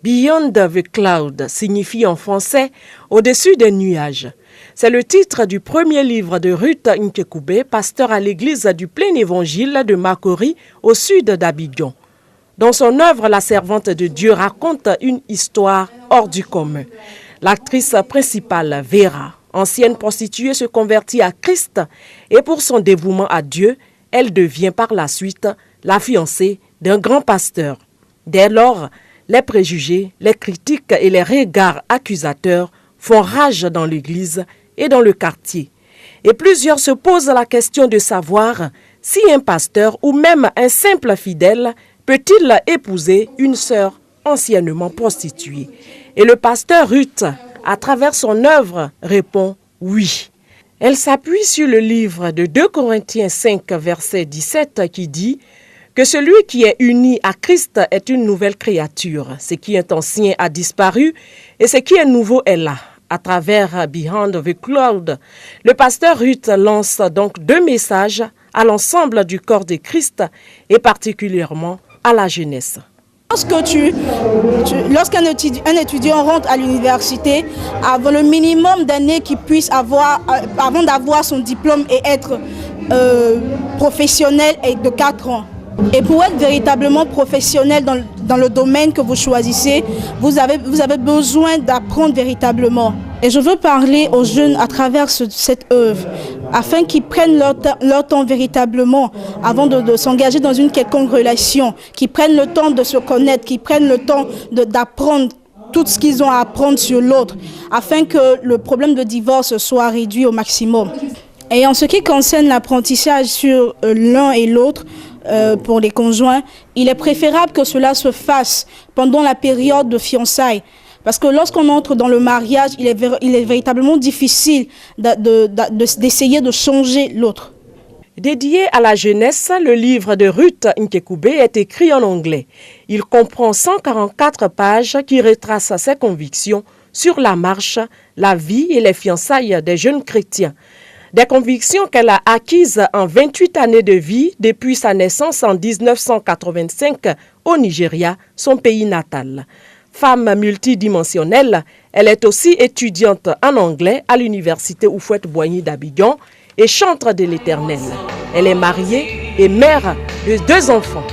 Beyond the Cloud signifie en français « Au-dessus des nuages ». C'est le titre du premier livre de Ruth Nkekoubé, pasteur à l'église du Plein Évangile de Makori, au sud d'Abidjan. Dans son œuvre, la servante de Dieu raconte une histoire hors du commun. L'actrice principale, Vera, ancienne prostituée, se convertit à Christ et pour son dévouement à Dieu, elle devient par la suite la fiancée d'un grand pasteur. Dès lors, les préjugés, les critiques et les regards accusateurs font rage dans l'église et dans le quartier. Et plusieurs se posent la question de savoir si un pasteur ou même un simple fidèle peut-il épouser une sœur anciennement prostituée. Et le pasteur Ruth, à travers son œuvre, répond oui. Elle s'appuie sur le livre de 2 Corinthiens 5, verset 17 qui dit que celui qui est uni à Christ est une nouvelle créature. Ce qui est ancien a disparu et ce qui est nouveau est là. À travers Beyond the Cloud, le pasteur Ruth lance donc 2 messages à l'ensemble du corps de Christ et particulièrement à la jeunesse. Lorsqu'un étudiant rentre à l'université, avant le minimum d'années qu'il puisse avoir, avant d'avoir son diplôme et être professionnel, est de 4 ans. Et pour être véritablement professionnel dans le domaine que vous choisissez, vous avez besoin d'apprendre véritablement. Et je veux parler aux jeunes à travers cette œuvre, afin qu'ils prennent leur temps véritablement avant de s'engager dans une quelconque relation, qu'ils prennent le temps de se connaître, qu'ils prennent le temps d'apprendre tout ce qu'ils ont à apprendre sur l'autre, afin que le problème de divorce soit réduit au maximum. Et en ce qui concerne l'apprentissage sur l'un et l'autre, pour les conjoints, il est préférable que cela se fasse pendant la période de fiançailles. Parce que lorsqu'on entre dans le mariage, il est véritablement difficile d'essayer de changer l'autre. Dédié à la jeunesse, le livre de Ruth Nkekoubé est écrit en anglais. Il comprend 144 pages qui retracent ses convictions sur la marche, la vie et les fiançailles des jeunes chrétiens. Des convictions qu'elle a acquises en 28 années de vie depuis sa naissance en 1985 au Nigeria, son pays natal. Femme multidimensionnelle, elle est aussi étudiante en anglais à l'université Houphouët-Boigny d'Abidjan et chantre de l'Éternel. Elle est mariée et mère de 2 enfants.